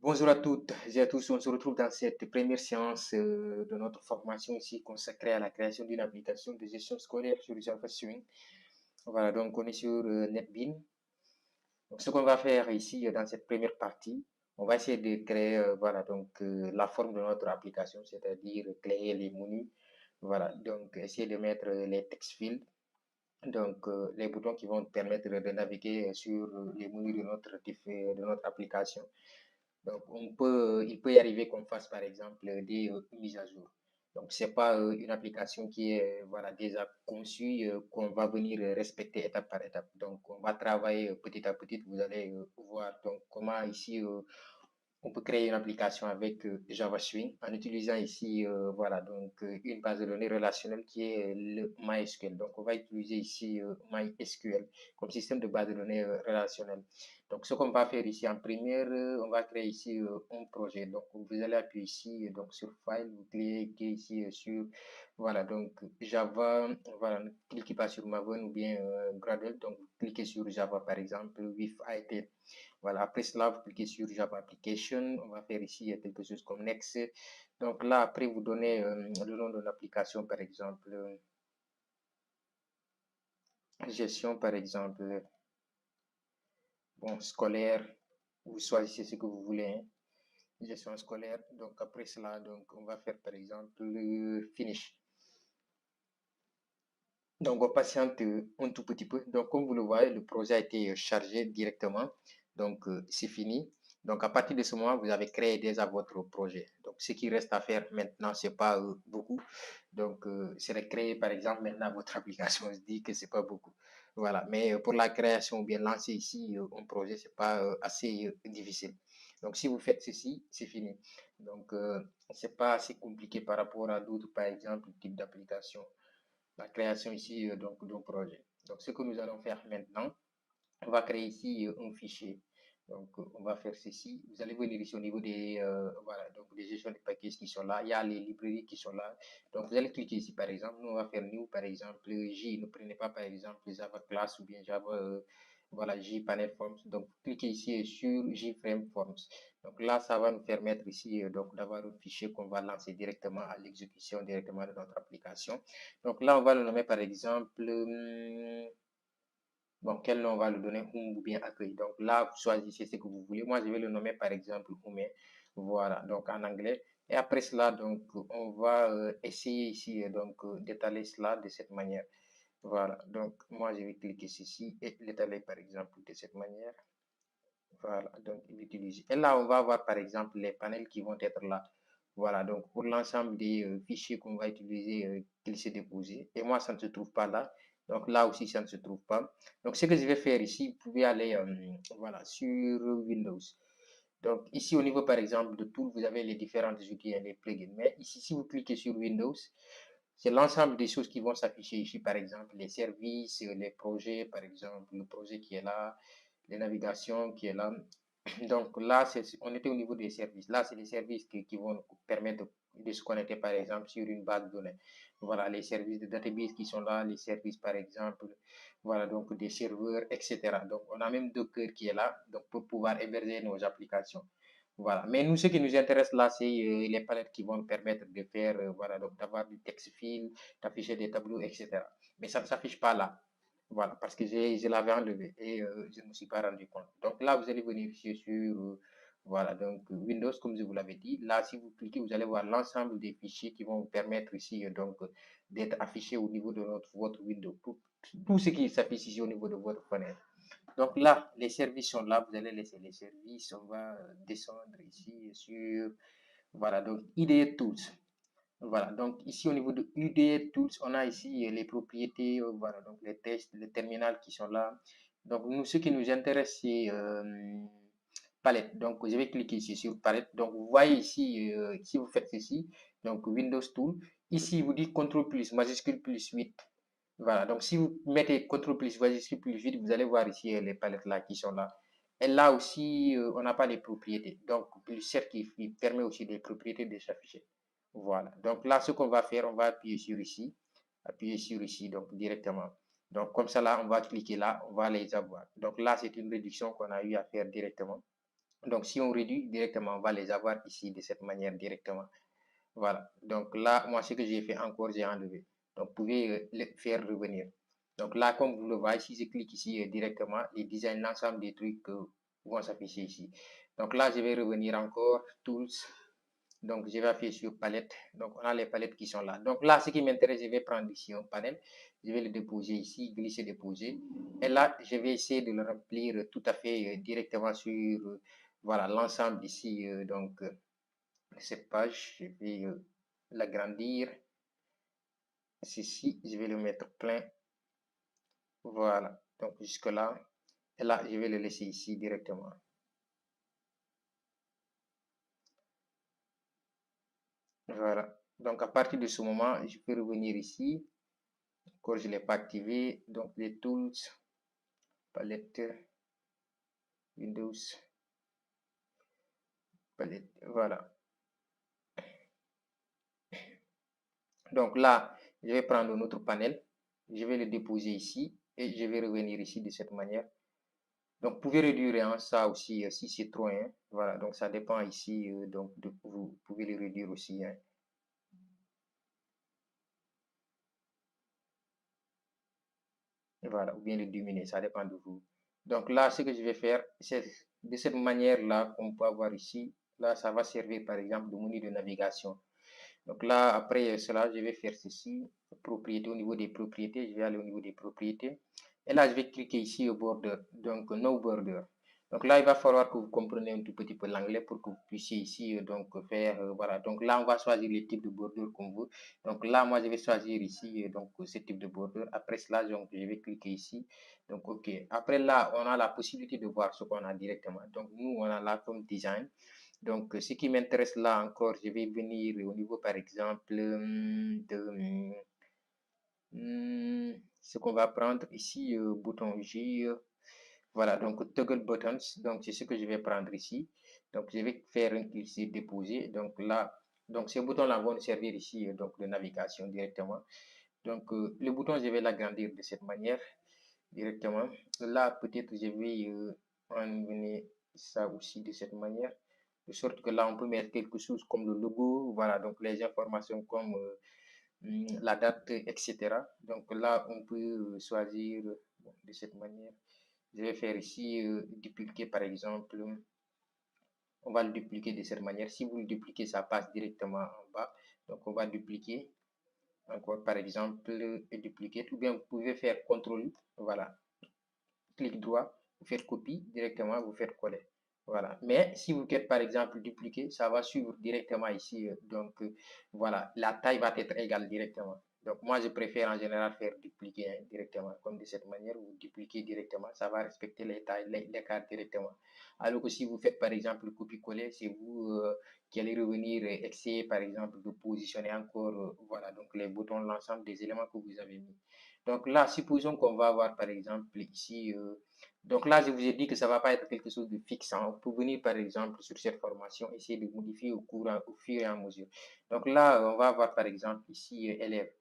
Bonjour à toutes et à tous. On se retrouve dans cette première séance de notre formation ici consacrée à la création d'une application de gestion scolaire sur Java Swing. Voilà, donc on est sur NetBeans. Donc, ce qu'on va faire ici dans cette première partie, on va essayer de créer voilà, la forme de notre application, c'est-à-dire créer les menus. Voilà, donc essayer de mettre les text fields, les boutons qui vont permettre de naviguer sur les menus de notre application. Donc, il peut y arriver qu'on fasse, par exemple, des mises à jour. Donc, c'est pas une application qui est voilà, déjà conçue, qu'on va venir respecter étape par étape. Donc, on va travailler petit à petit. Vous allez voir donc, comment ici on peut créer une application avec Java Swing en utilisant ici une base de données relationnelle qui est le MySQL. Donc, on va utiliser ici MySQL comme système de base de données relationnelle. Donc, ce qu'on va faire ici en première, on va créer ici un projet. Donc, vous allez appuyer ici sur File, vous cliquez ici sur voilà donc Java, voilà, ne cliquez pas sur Maven ou bien Gradle. Donc, vous cliquez sur Java par exemple with ITL. Voilà, après cela, vous cliquez sur Java Application. On va faire ici quelque chose comme Next. Donc là, après, vous donnez le nom de l'application, par exemple, gestion, par exemple, bon, scolaire. Vous choisissez ce que vous voulez, hein, gestion scolaire. Donc après cela, donc, on va faire, par exemple, le Finish. Donc, on patiente un tout petit peu. Donc, comme vous le voyez, le projet a été chargé directement. Donc, c'est fini. Donc, à partir de ce moment, vous avez créé déjà votre projet. Donc, ce qui reste à faire maintenant, c'est pas beaucoup. Donc, c'est de créer, par exemple, maintenant votre application. On se dit que c'est pas beaucoup. Voilà. Mais pour la création ou bien lancer ici un projet, c'est pas assez difficile. Donc, si vous faites ceci, c'est fini. Donc, c'est pas assez compliqué par rapport à d'autres, par exemple, types d'applications la création ici d'un projet. Donc, ce que nous allons faire maintenant, on va créer ici un fichier. Donc, on va faire ceci. Vous allez venir ici au niveau des gestions de packages qui sont là. Il y a les librairies qui sont là. Donc, vous allez cliquer ici, par exemple. Nous, on va faire new, par exemple, J. Ne prenez pas, par exemple, Java Class ou bien Java, voilà, J Panel Forms. Donc, cliquez ici sur J Frame Forms. Donc là, ça va nous permettre ici d'avoir un fichier qu'on va lancer directement à l'exécution directement de notre application. Donc là, on va le nommer par exemple, bon, quel nom on va le donner, Home ou bien accueil. Donc là, vous choisissez ce que vous voulez. Moi, je vais le nommer par exemple Home. Voilà, donc en anglais. Et après cela, donc, on va essayer ici d'étaler cela de cette manière. Voilà, donc moi, je vais cliquer ici et l'étaler par exemple de cette manière. Voilà, donc l'utiliser. Et là, on va avoir par exemple les panels qui vont être là. Voilà, donc pour l'ensemble des fichiers qu'on va utiliser, glisser, déposer. Et moi, ça ne se trouve pas là. Donc là aussi, ça ne se trouve pas. Donc ce que je vais faire ici, vous pouvez aller voilà, sur Windows. Donc ici, au niveau par exemple de Tool, vous avez les différentes outils et les plugins. Mais ici, si vous cliquez sur Windows, c'est l'ensemble des choses qui vont s'afficher ici, par exemple les services, les projets, par exemple le projet qui est là, les navigations qui est là. Donc là, on était au niveau des services. Là, c'est les services qui vont nous permettre de se connecter, par exemple, sur une base de données. Voilà, les services de database qui sont là, les services, par exemple, voilà, donc des serveurs, etc. Donc, on a même Docker qui est là, donc pour pouvoir héberger nos applications. Voilà. Mais nous, ce qui nous intéresse là, c'est les palettes qui vont nous permettre de faire, voilà, donc d'avoir du text field, d'afficher des tableaux, etc. Mais ça ne s'affiche pas là. Voilà, parce que je l'avais enlevé et je ne me suis pas rendu compte. Donc là, vous allez venir sur voilà, donc Windows, comme je vous l'avais dit. Là, si vous cliquez, vous allez voir l'ensemble des fichiers qui vont vous permettre ici d'être affichés au niveau de votre Windows. Tout ce qui s'affiche ici au niveau de votre fenêtre. Donc là, les services sont là. Vous allez laisser les services. On va descendre ici sur voilà, donc IDE Tools. Voilà, donc ici au niveau de UDE Tools, on a ici les propriétés, voilà, donc les tests, les terminals qui sont là. Donc nous, ce qui nous intéresse, c'est palette. Donc je vais cliquer ici sur palette. Donc vous voyez ici, si vous faites ceci, donc Windows Tool, ici vous dit CTRL plus, majuscule plus 8. Voilà, donc si vous mettez CTRL plus, majuscule plus 8, vous allez voir ici les palettes là qui sont là. Et là aussi, on n'a pas les propriétés. Donc, plus 7 qui permet aussi des propriétés de s'afficher. Voilà. Donc là, ce qu'on va faire, on va appuyer sur ici, donc directement. Donc comme ça, là, on va cliquer là, on va les avoir. Donc là, c'est une réduction qu'on a eu à faire directement. Donc, si on réduit directement, on va les avoir ici de cette manière directement. Voilà. Donc là, moi, ce que j'ai fait encore, j'ai enlevé. Donc, vous pouvez le faire revenir. Donc là, comme vous le voyez, si je clique ici directement, les designs, l'ensemble des trucs vont s'afficher ici. Donc là, je vais revenir encore, Tools. Donc, je vais appuyer sur Palette. Donc, on a les palettes qui sont là. Donc là, ce qui m'intéresse, je vais prendre ici un panel. Je vais le déposer ici, glisser, déposer. Et là, je vais essayer de le remplir tout à fait directement sur voilà, l'ensemble ici. Donc, cette page, je vais l'agrandir. Ceci, je vais le mettre plein. Voilà. Donc, jusque là. Et là, je vais le laisser ici directement. Voilà. Donc, à partir de ce moment, je peux revenir ici. Encore, je ne l'ai pas activé. Donc, les tools, palette, Windows, palette. Voilà. Donc là, je vais prendre notre panel. Je vais le déposer ici. Et je vais revenir ici de cette manière. Donc, vous pouvez réduire hein, ça aussi si c'est trop. Hein. Voilà, donc ça dépend ici. Donc, vous pouvez le réduire aussi. Hein. Voilà, ou bien le diminuer, ça dépend de vous. Donc là, ce que je vais faire, c'est de cette manière-là qu'on peut avoir ici. Là, ça va servir par exemple de menu de navigation. Donc là, après cela, je vais faire ceci, propriété, au niveau des propriétés, je vais aller au niveau des propriétés. Et là, je vais cliquer ici au border, donc no border. Donc là, il va falloir que vous compreniez un tout petit peu l'anglais pour que vous puissiez ici donc faire, voilà. Donc là, on va choisir le type de bordure qu'on veut. Donc là, moi, je vais choisir ici donc ce type de bordure. Après cela, donc, je vais cliquer ici. Donc, OK. Après là, on a la possibilité de voir ce qu'on a directement. Donc, nous, on a là comme design. Donc, ce qui m'intéresse là encore, je vais venir au niveau, par exemple, de ce qu'on va prendre ici, bouton J. Voilà, donc toggle buttons. Donc, c'est ce que je vais prendre ici. Donc, je vais faire un clic sur déposer. Donc là, donc ces boutons-là vont nous servir ici, donc de navigation directement. Donc, le bouton, je vais l'agrandir de cette manière directement. Là, peut-être je vais enlever ça aussi de cette manière. De sorte que là, on peut mettre quelque chose comme le logo, voilà, donc les informations comme la date, etc. Donc là, on peut choisir de cette manière. Je vais faire ici, dupliquer par exemple. On va le dupliquer de cette manière. Si vous le dupliquez, ça passe directement en bas. Donc on va dupliquer. Encore par exemple, dupliquer. Ou bien vous pouvez faire CTRL, voilà, clic droit, vous faites copie directement, vous faites coller. Voilà. Mais si vous faites par exemple dupliquer, ça va suivre directement ici. Donc voilà, la taille va être égale directement. Donc moi je préfère en général faire dupliquer hein, directement. Comme de cette manière, vous dupliquez directement, ça va respecter les tailles, les cartes directement. Alors que si vous faites par exemple copier-coller, c'est vous qui allez revenir et essayer par exemple de positionner encore voilà, donc les boutons, l'ensemble des éléments que vous avez mis. Donc là, supposons qu'on va avoir par exemple ici, donc là je vous ai dit que ça ne va pas être quelque chose de fixe. Hein. On peut venir par exemple sur cette formation, essayer de modifier au fur et à mesure. Donc là, on va avoir par exemple ici élèves.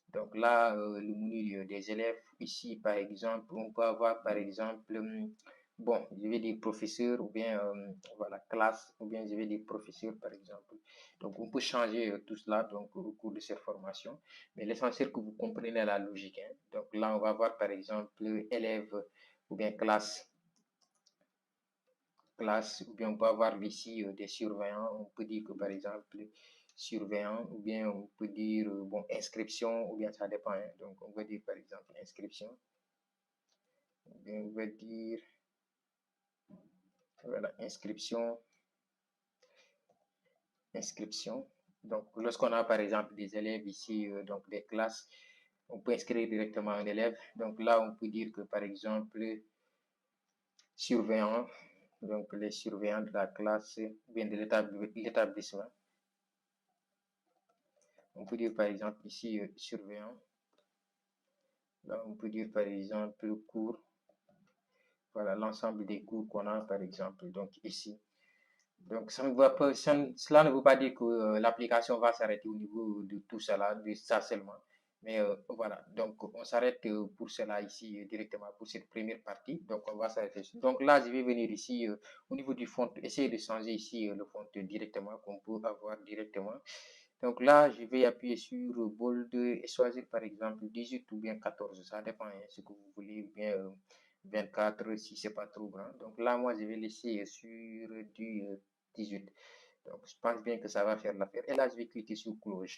Donc là, le menu des élèves, ici par exemple, on peut avoir par exemple, bon, je vais dire professeur ou bien voilà, classe, ou bien je vais dire professeur par exemple. Donc on peut changer tout cela donc, au cours de cette formation, mais l'essentiel que vous compreniez la logique. Hein. Donc là, on va voir par exemple élève ou bien classe, ou bien on peut avoir ici des surveillants. On peut dire que par exemple, surveillant, ou bien on peut dire bon, inscription, ou bien ça dépend. Hein. Donc on va dire par exemple inscription, ou bien on va dire voilà, inscription. Donc lorsqu'on a par exemple des élèves ici, donc des classes, on peut inscrire directement un élève. Donc là, on peut dire que par exemple, surveillant, donc les surveillants de la classe, ou bien de l'établissement. On peut dire par exemple ici surveillant. Là, on peut dire par exemple cours. Voilà l'ensemble des cours qu'on a par exemple. Donc ici. Donc ça ne va pas, cela ne veut pas dire que l'application va s'arrêter au niveau de tout cela, de ça seulement. Mais voilà, donc on s'arrête pour cela ici directement pour cette première partie. Donc on va s'arrêter ici. Donc là, je vais venir ici au niveau du font, essayer de changer ici le font directement qu'on peut avoir directement. Donc là, je vais appuyer sur bold et choisir par exemple 18 ou bien 14. Ça dépend hein, ce que vous voulez, ou bien 24 si c'est pas trop grand. Donc là, moi, je vais laisser sur du 18. Donc je pense bien que ça va faire l'affaire. Et là, je vais cliquer sur close.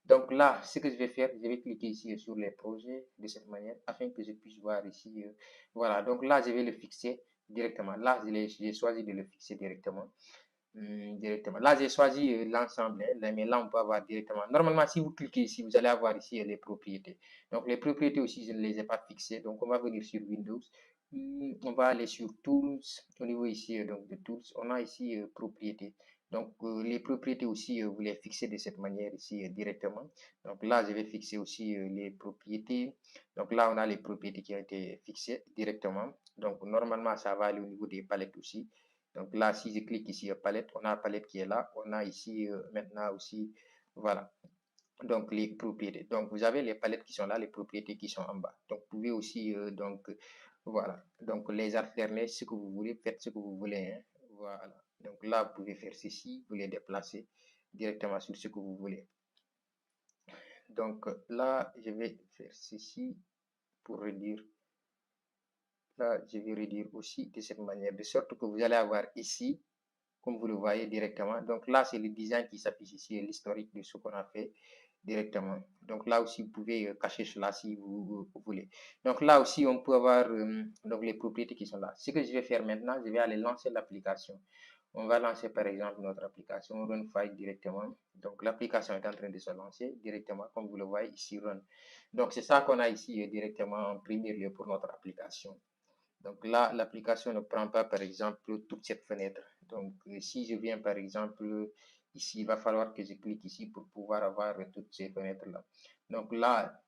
Donc là, ce que je vais faire, je vais cliquer ici sur les projets de cette manière afin que je puisse voir ici. Voilà, donc là, je vais le fixer directement. Là, j'ai choisi de le fixer directement. Directement. Là, j'ai choisi l'ensemble, hein, mais là, on peut avoir directement. Normalement, si vous cliquez ici, vous allez avoir ici les propriétés. Donc, les propriétés aussi, je ne les ai pas fixées. Donc, on va venir sur Windows. On va aller sur Tools. Au niveau ici, donc de Tools, on a ici propriétés. Donc, les propriétés aussi, vous les fixez de cette manière ici directement. Donc, là, je vais fixer aussi les propriétés. Donc, là, on a les propriétés qui ont été fixées directement. Donc, normalement, ça va aller au niveau des palettes aussi. Donc là, si je clique ici à palette, on a la palette qui est là. On a ici maintenant aussi, voilà. Donc les propriétés. Donc vous avez les palettes qui sont là, les propriétés qui sont en bas. Donc vous pouvez aussi, voilà. Donc les alterner, ce que vous voulez, faites ce que vous voulez. Hein. Voilà. Donc là, vous pouvez faire ceci, vous les déplacer directement sur ce que vous voulez. Donc là, je vais faire ceci pour réduire. Là, je vais réduire aussi de cette manière, de sorte que vous allez avoir ici comme vous le voyez directement. Donc là, c'est le design qui s'affiche ici, l'historique de ce qu'on a fait directement. Donc là aussi, vous pouvez cacher cela si vous voulez. Donc là aussi, on peut avoir donc les propriétés qui sont là. Ce que je vais faire maintenant, je vais aller lancer l'application. On va lancer par exemple notre application Run File directement. Donc l'application est en train de se lancer directement, comme vous le voyez ici, Run. Donc c'est ça qu'on a ici directement en premier lieu pour notre application. Donc là, l'application ne prend pas, par exemple, toute cette fenêtre. Donc, si je viens, par exemple, ici, il va falloir que je clique ici pour pouvoir avoir toutes ces fenêtres-là. Donc là,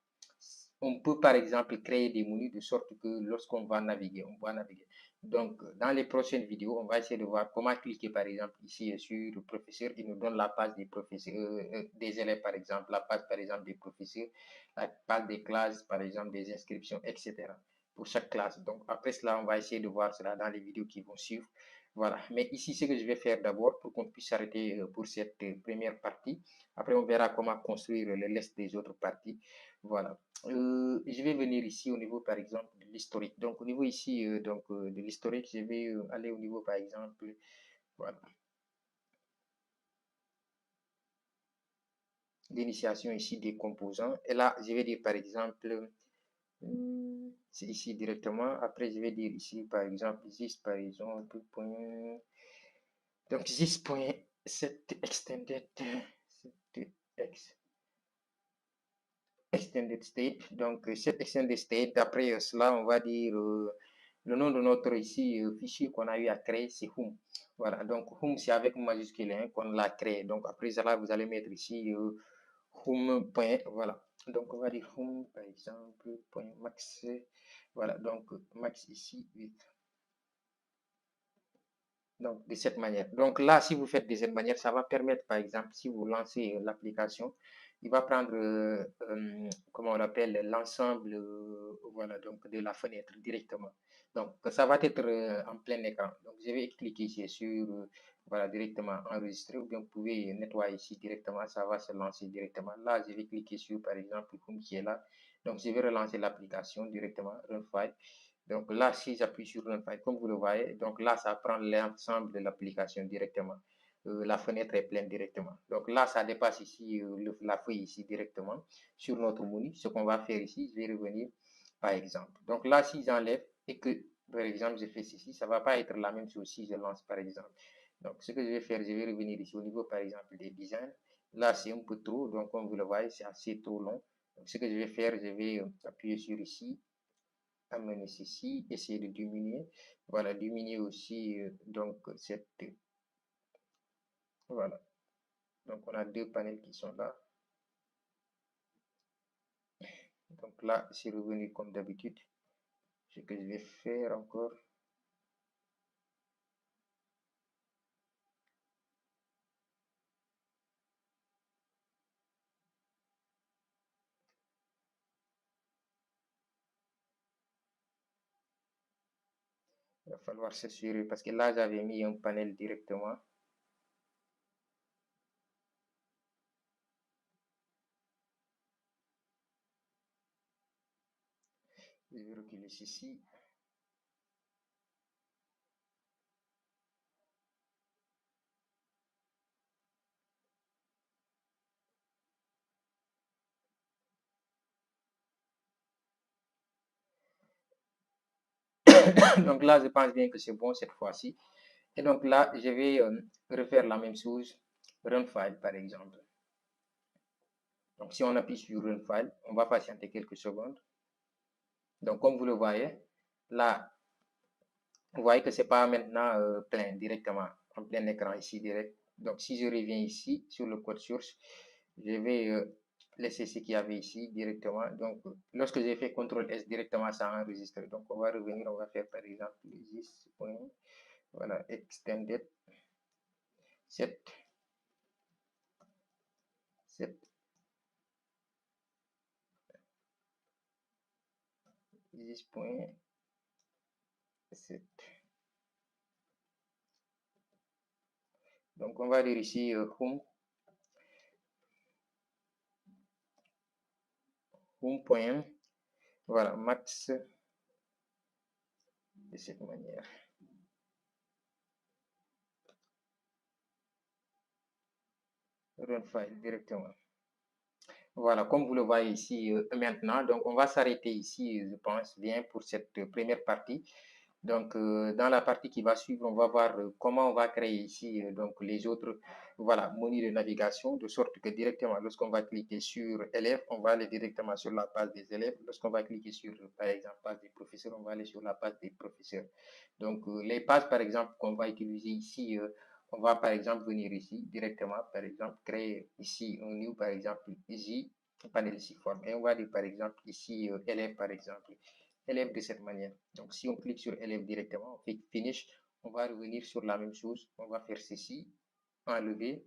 on peut, par exemple, créer des menus de sorte que lorsqu'on va naviguer, on va naviguer. Donc, dans les prochaines vidéos, on va essayer de voir comment cliquer, par exemple, ici sur le professeur. Il nous donne la page des professeurs, des élèves, par exemple, la page, par exemple, des professeurs, la page des classes, par exemple, des inscriptions, etc pour chaque classe. Donc, après cela, on va essayer de voir cela dans les vidéos qui vont suivre. Voilà. Mais ici, ce que je vais faire d'abord pour qu'on puisse s'arrêter pour cette première partie. Après, on verra comment construire le reste des autres parties. Voilà. Je vais venir ici au niveau, par exemple, de l'historique. Donc, au niveau ici de l'historique, je vais aller au niveau, par exemple, voilà, l'initiation ici des composants. Et là, je vais dire, par exemple, c'est ici directement. Après, je vais dire ici, par exemple, 10, par exemple, point. Donc, 10.7 extended, extended state. Donc, cette extended state, après cela, on va dire le nom de notre ici fichier qu'on a eu à créer, c'est home. Voilà, donc home, c'est avec majuscule hein, qu'on l'a créé. Donc, après cela, vous allez mettre ici home. Voilà. Donc, on va dire home, par exemple, point max. Voilà, donc max ici, 8. Donc, de cette manière. Donc là, si vous faites de cette manière, ça va permettre, par exemple, si vous lancez l'application, il va prendre, comment on appelle, l'ensemble, voilà, donc de la fenêtre directement. Donc, ça va être en plein écran. Donc, je vais cliquer ici sur, voilà, directement enregistrer, ou bien vous pouvez nettoyer ici directement, ça va se lancer directement. Là, je vais cliquer sur, par exemple, comme qui est là. Donc, je vais relancer l'application directement, run file. Donc là, si j'appuie sur Run File, comme vous le voyez, donc là, ça prend l'ensemble de l'application directement. La fenêtre est pleine directement. Donc là, ça dépasse ici la feuille ici directement sur notre menu. Ce qu'on va faire ici, je vais revenir par exemple. Donc là, si j'enlève et que, par exemple, je fais ceci, ça ne va pas être la même chose si je lance par exemple. Donc ce que je vais faire, je vais revenir ici au niveau par exemple des designs. Là, c'est un peu trop, donc comme vous le voyez, c'est assez trop long. Donc ce que je vais faire, je vais appuyer sur ici amener ceci, essayer de diminuer. Voilà, diminuer aussi donc cette voilà. Donc on a deux panels qui sont là. Donc là, c'est revenu comme d'habitude. Ce que je vais faire encore. falloir s'assurer parce que là, j'avais mis un panel directement. Je vais reculer ceci. Donc là, je pense bien que c'est bon cette fois-ci. Et donc là, je vais refaire la même chose, run file par exemple. Donc si on appuie sur run file, on va patienter quelques secondes. Donc comme vous le voyez, là, vous voyez que c'est pas maintenant plein directement, en plein écran ici direct. Donc si je reviens ici sur le code source, je vais laisser ce qu'il y avait ici directement. Donc lorsque j'ai fait CTRL S directement, ça a enregistré. Donc on va revenir, on va faire par exemple 10. Voilà, extended 7 10.7. Donc on va dire ici home point, voilà, max de cette manière. Run file directement. Voilà, comme vous le voyez ici maintenant, donc on va s'arrêter ici, je pense, bien pour cette première partie. Donc, dans la partie qui va suivre, on va voir comment on va créer ici donc les autres voilà, menus de navigation, de sorte que directement, lorsqu'on va cliquer sur élèves, on va aller directement sur la page des élèves. Lorsqu'on va cliquer sur, par exemple, page des professeurs, on va aller sur la page des professeurs. Donc, les pages, par exemple, qu'on va utiliser ici, on va par exemple venir ici directement, par exemple, créer ici un new, par exemple, ici, panel ici forme. Et on va dire par exemple ici élève, par exemple, élève de cette manière. Donc, si on clique sur élève directement, on fait finish, on va revenir sur la même chose. On va faire ceci, enlever,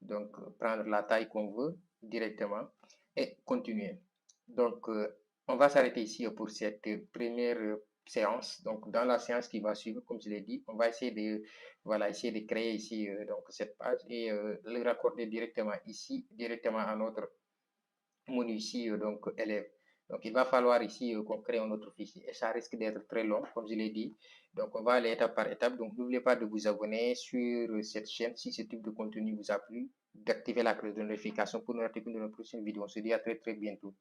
donc prendre la taille qu'on veut directement et continuer. Donc, on va s'arrêter ici pour cette première séance. Donc, dans la séance qui va suivre, comme je l'ai dit, on va essayer de, voilà, essayer de créer ici donc cette page et le raccorder directement ici, directement à notre menu ici, donc élève. Donc, il va falloir ici qu'on crée un autre fichier et ça risque d'être très long, comme je l'ai dit. Donc, on va aller étape par étape. Donc, n'oubliez pas de vous abonner sur cette chaîne si ce type de contenu vous a plu, d'activer la cloche de notification pour ne rater aucune de nos prochaines vidéos. On se dit à très, très bientôt.